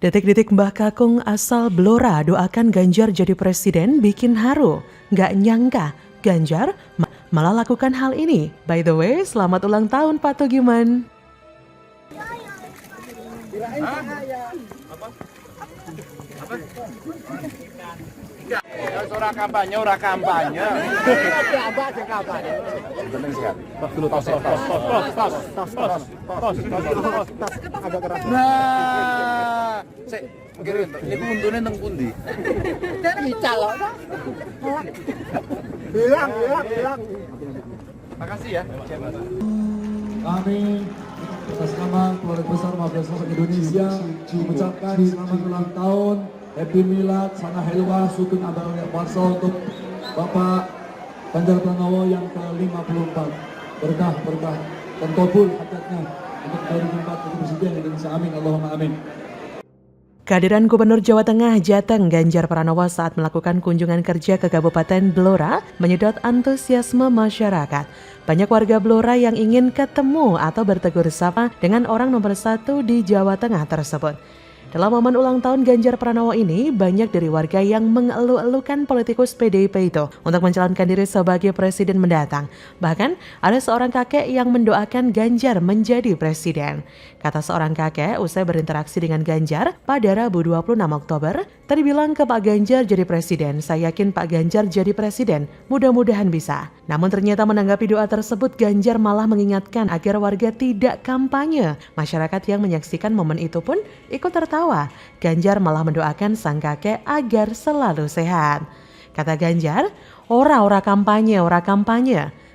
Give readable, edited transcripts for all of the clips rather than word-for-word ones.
Detik-detik Mbah Kakung asal Blora doakan Ganjar jadi presiden bikin haru. Nggak nyangka Ganjar malah lakukan hal ini. By the way, selamat ulang tahun Pak Tugiman. Ora kampanye. Penting sehat. Dulu tos. Agak keras. Nah, sik, ngirim niku untune nang pundi? Calon. Bilang. Makasih ya. Kami atas nama Keluarga Besar Mabes Polri Indonesia mengucapkan selamat ulang tahun, Happy Milad, Sana Helwa, Sukun Abaraya Parsa untuk Bapak Ganjar Pranowo yang ke-54. Berkah dan kabul hajatnya untuk 2024 jadi Presiden Indonesia. Amin, Allahumma amin. Kehadiran Gubernur Jawa Tengah Jateng Ganjar Pranowo saat melakukan kunjungan kerja ke Kabupaten Blora menyedot antusiasme masyarakat. Banyak warga Blora yang ingin ketemu atau bertegur sapa dengan orang nomor 1 di Jawa Tengah tersebut. Dalam momen ulang tahun Ganjar Pranowo ini, banyak dari warga yang mengeluh-elukan politikus PDIP itu untuk mencalonkan diri sebagai presiden mendatang. Bahkan, ada seorang kakek yang mendoakan Ganjar menjadi presiden. Kata seorang kakek, usai berinteraksi dengan Ganjar pada Rabu 26 Oktober, tadi bilang ke Pak Ganjar jadi presiden, saya yakin Pak Ganjar jadi presiden, mudah-mudahan bisa. Namun ternyata menanggapi doa tersebut, Ganjar malah mengingatkan agar warga tidak kampanye. Masyarakat yang menyaksikan momen itu pun ikut tertawa. Ganjar malah mendoakan sang kakek agar selalu sehat. Kata Ganjar, ora kampanye.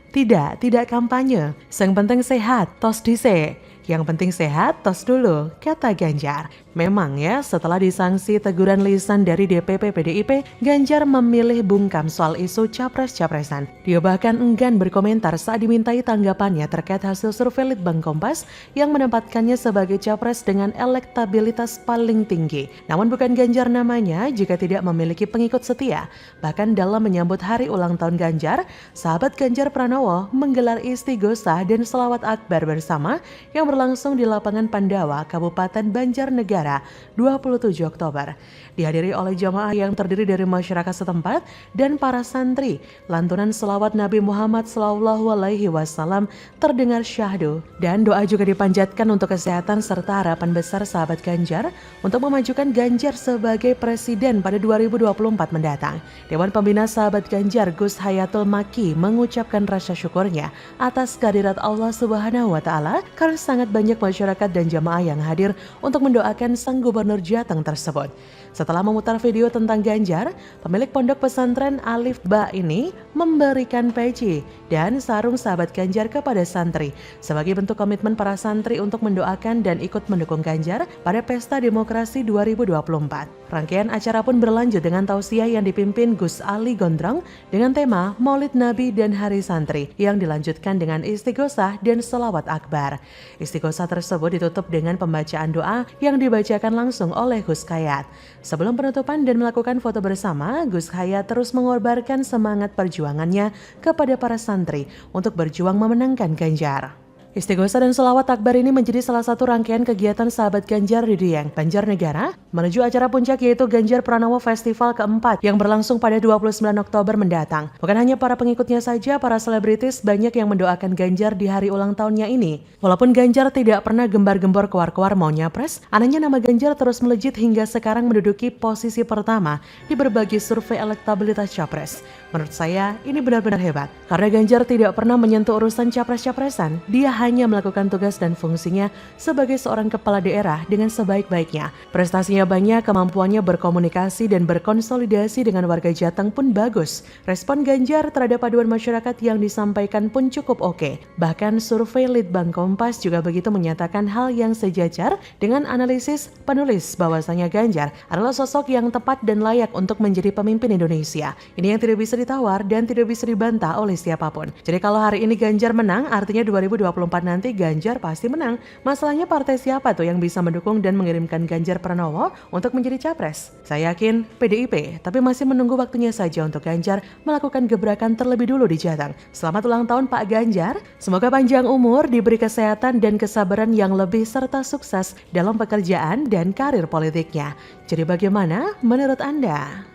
Tidak kampanye. Yang penting sehat, tos dhisik. Yang penting sehat, tos dulu, kata Ganjar. Memang ya, setelah disangsi teguran lisan dari DPP PDIP, Ganjar memilih bungkam soal isu capres-capresan. Dia bahkan enggan berkomentar saat dimintai tanggapannya terkait hasil survei Litbang Kompas yang menempatkannya sebagai capres dengan elektabilitas paling tinggi. Namun bukan Ganjar namanya jika tidak memiliki pengikut setia. Bahkan dalam menyambut hari ulang tahun Ganjar, sahabat Ganjar Pranowo menggelar istighosah dan selawat akbar bersama yang berlangsung di lapangan Pandawa, Kabupaten Banjarnegara, 27 Oktober. Dihadiri oleh jamaah yang terdiri dari masyarakat setempat dan para santri. Lantunan selawat Nabi Muhammad SAW terdengar syahdu dan doa juga dipanjatkan untuk kesehatan serta harapan besar sahabat Ganjar untuk memajukan Ganjar sebagai presiden pada 2024 mendatang. Dewan Pembina Sahabat Ganjar Gus Hayatul Maki mengucapkan rasa syukurnya atas kehadirat Allah Subhanahu wa Ta'ala karena sangat banyak masyarakat dan jamaah yang hadir untuk mendoakan sang gubernur Jateng tersebut. Setelah memutar video tentang Ganjar, pemilik pondok pesantren Alif Ba ini memberikan peci dan sarung sahabat Ganjar kepada santri sebagai bentuk komitmen para santri untuk mendoakan dan ikut mendukung Ganjar pada Pesta Demokrasi 2024. Rangkaian acara pun berlanjut dengan tausiah yang dipimpin Gus Ali Gondrong dengan tema Maulid Nabi dan Hari Santri yang dilanjutkan dengan istighosah dan selawat akbar. Istighosah tersebut ditutup dengan pembacaan doa yang dibacakan langsung oleh Gus Khayat. Sebelum penutupan dan melakukan foto bersama, Gus Khayat terus mengorbankan semangat perjuangannya kepada para santri untuk berjuang memenangkan Ganjar. Istighosah dan selawat akbar ini menjadi salah satu rangkaian kegiatan sahabat Ganjar di Dieng, Banjarnegara, menuju acara puncak yaitu Ganjar Pranowo Festival keempat yang berlangsung pada 29 Oktober mendatang. Bukan hanya para pengikutnya saja, para selebritis banyak yang mendoakan Ganjar di hari ulang tahunnya ini. Walaupun Ganjar tidak pernah gembar-gembor keluar-keluar mau nyapres, anehnya nama Ganjar terus melejit hingga sekarang menduduki posisi pertama di berbagai survei elektabilitas capres. Menurut saya, ini benar-benar hebat. Karena Ganjar tidak pernah menyentuh urusan capres-capresan, dia hanya melakukan tugas dan fungsinya sebagai seorang kepala daerah dengan sebaik-baiknya. Prestasinya banyak, kemampuannya berkomunikasi dan berkonsolidasi dengan warga Jateng pun bagus. Respon Ganjar terhadap aduan masyarakat yang disampaikan pun cukup oke. Bahkan survei Litbang Kompas juga begitu menyatakan hal yang sejajar dengan analisis penulis bahwasanya Ganjar adalah sosok yang tepat dan layak untuk menjadi pemimpin Indonesia. Ini yang tidak bisa ditawar dan tidak bisa dibantah oleh siapapun. Jadi kalau hari ini Ganjar menang, artinya 2024 nanti Ganjar pasti menang. Masalahnya partai siapa tuh yang bisa mendukung dan mengirimkan Ganjar Pranowo Prabowo untuk menjadi capres. Saya yakin PDIP, tapi masih menunggu waktunya saja untuk Ganjar melakukan gebrakan terlebih dulu di Jateng. Selamat ulang tahun Pak Ganjar, semoga panjang umur, diberi kesehatan dan kesabaran yang lebih serta sukses dalam pekerjaan dan karir politiknya. Jadi bagaimana menurut Anda?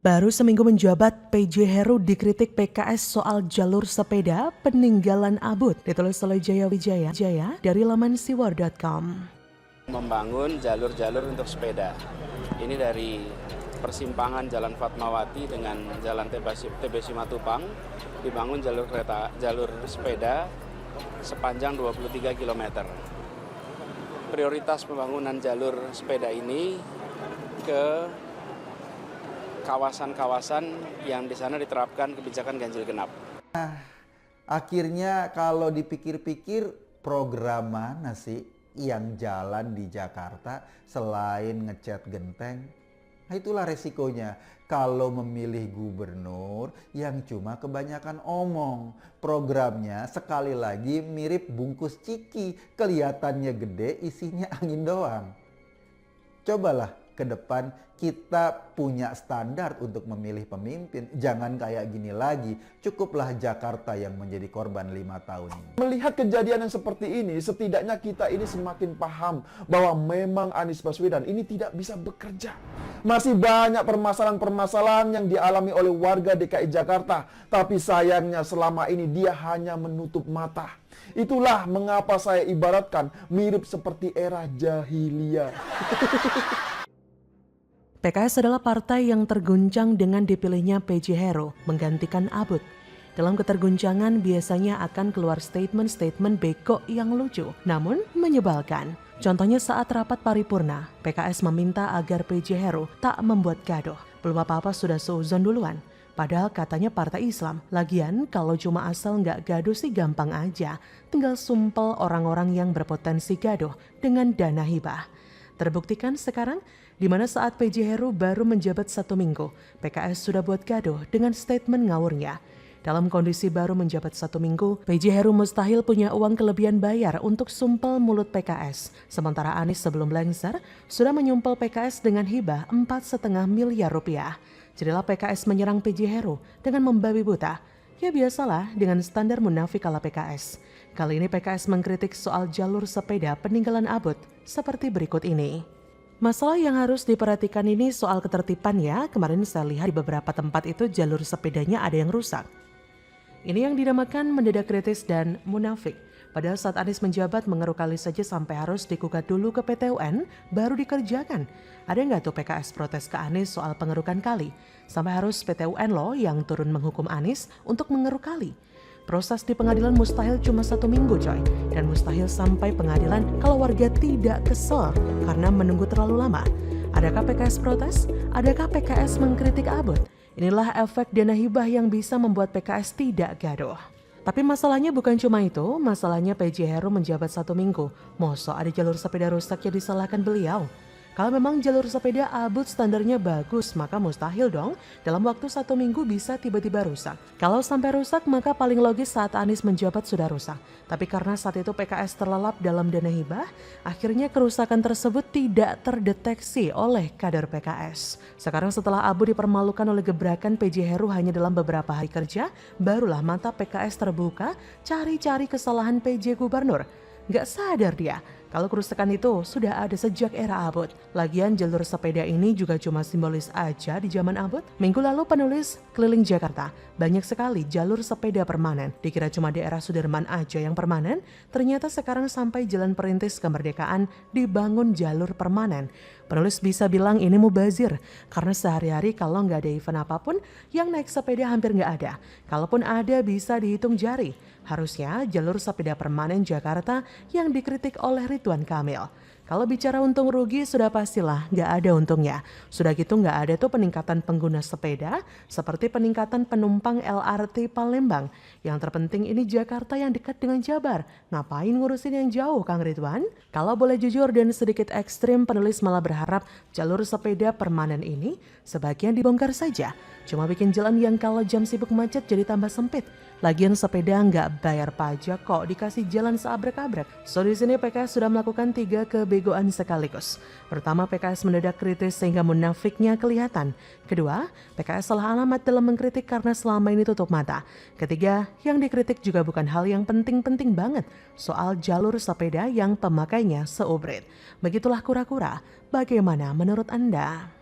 Baru seminggu menjabat, PJ Heru dikritik PKS soal jalur sepeda peninggalan Abut. Ditulis oleh Jaya Wijaya dari laman siwar.com. Membangun jalur-jalur untuk sepeda. Ini dari persimpangan Jalan Fatmawati dengan Jalan TB Simatupang dibangun jalur sepeda sepanjang 23 km. Prioritas pembangunan jalur sepeda ini ke kawasan-kawasan yang di sana diterapkan kebijakan ganjil genap. Akhirnya kalau dipikir-pikir program mana sih yang jalan di Jakarta selain ngecat genteng? Nah, itulah resikonya kalau memilih gubernur yang cuma kebanyakan omong. Programnya sekali lagi mirip bungkus ciki, kelihatannya gede, isinya angin doang. Cobalah ke depan kita punya standar untuk memilih pemimpin. Jangan kayak gini lagi. Cukuplah Jakarta yang menjadi korban 5 tahun ini. Melihat kejadian yang seperti ini, setidaknya kita ini semakin paham bahwa memang Anies Baswedan ini tidak bisa bekerja. Masih banyak permasalahan-permasalahan yang dialami oleh warga DKI Jakarta. Tapi sayangnya selama ini dia hanya menutup mata. Itulah mengapa saya ibaratkan mirip seperti era jahiliyah. PKS adalah partai yang terguncang dengan dipilihnya PJ Heru menggantikan Abut. Dalam keterguncangan biasanya akan keluar statement-statement bego yang lucu, namun menyebalkan. Contohnya saat rapat paripurna, PKS meminta agar PJ Heru tak membuat gaduh. Belum apa-apa sudah seuzon duluan. Padahal katanya partai Islam. Lagian kalau cuma asal nggak gaduh sih gampang aja. Tinggal sumpel orang-orang yang berpotensi gaduh dengan dana hibah. Terbuktikan sekarang, di mana saat PJ Heru baru menjabat 1 minggu, PKS sudah buat gaduh dengan statement ngawurnya. Dalam kondisi baru menjabat 1 minggu, PJ Heru mustahil punya uang kelebihan bayar untuk sumpel mulut PKS. Sementara Anies sebelum lengser sudah menyumpel PKS dengan hibah 4,5 miliar rupiah. Jadilah PKS menyerang PJ Heru dengan membabi buta. Ya biasalah dengan standar munafik ala PKS. Kali ini PKS mengkritik soal jalur sepeda peninggalan Abut seperti berikut ini. Masalah yang harus diperhatikan ini soal ketertiban ya. Kemarin saya lihat di beberapa tempat itu jalur sepedanya ada yang rusak. Ini yang dinamakan mendadak kritis dan munafik. Padahal saat Anies menjabat mengeruk kali saja sampai harus digugat dulu ke PT UN baru dikerjakan. Ada nggak tuh PKS protes ke Anies soal pengerukan kali? Sampai harus PT UN loh yang turun menghukum Anies untuk mengeruk kali. Proses di pengadilan mustahil cuma 1 minggu coy. Dan mustahil sampai pengadilan kalau warga tidak kesel karena menunggu terlalu lama. Adakah PKS protes? Adakah PKS mengkritik Abut? Inilah efek dana hibah yang bisa membuat PKS tidak gaduh. Tapi masalahnya bukan cuma itu, masalahnya PJ Heru menjabat 1 minggu. Mosok ada jalur sepeda rusak yang disalahkan beliau. Kalau memang jalur sepeda Abut standarnya bagus, maka mustahil dong dalam waktu 1 minggu bisa tiba-tiba rusak. Kalau sampai rusak, maka paling logis saat Anies menjabat sudah rusak. Tapi karena saat itu PKS terlelap dalam dana hibah, akhirnya kerusakan tersebut tidak terdeteksi oleh kader PKS. Sekarang setelah Abut dipermalukan oleh gebrakan PJ Heru hanya dalam beberapa hari kerja, barulah mata PKS terbuka cari-cari kesalahan PJ Gubernur. Gak sadar dia kalau kerusakan itu sudah ada sejak era Abut. Lagian jalur sepeda ini juga cuma simbolis aja di zaman Abut. Minggu lalu penulis keliling Jakarta, banyak sekali jalur sepeda permanen. Dikira cuma daerah Sudirman aja yang permanen, ternyata sekarang sampai Jalan Perintis Kemerdekaan dibangun jalur permanen. Penulis bisa bilang ini mubazir, karena sehari-hari kalau nggak ada event apapun, yang naik sepeda hampir nggak ada. Kalaupun ada bisa dihitung jari. Harusnya jalur sepeda permanen Jakarta yang dikritik oleh Ridwan Kamil. Kalau bicara untung rugi sudah pastilah nggak ada untungnya. Sudah gitu nggak ada tuh peningkatan pengguna sepeda seperti peningkatan penumpang LRT Palembang. Yang terpenting ini Jakarta yang dekat dengan Jabar. Ngapain ngurusin yang jauh Kang Ridwan? Kalau boleh jujur dan sedikit ekstrim, penulis malah berharap jalur sepeda permanen ini sebagian dibongkar saja. Cuma bikin jalan yang kalau jam sibuk macet jadi tambah sempit. Lagian sepeda nggak bayar pajak kok, dikasih jalan seabrek-abrek. So di sini PKS sudah melakukan 3 kebegoan sekaligus. Pertama, PKS mendadak kritis sehingga munafiknya kelihatan. Kedua, PKS salah alamat dalam mengkritik karena selama ini tutup mata. Ketiga, yang dikritik juga bukan hal yang penting-penting banget, soal jalur sepeda yang pemakainya seubrit. Begitulah kura-kura. Bagaimana menurut Anda?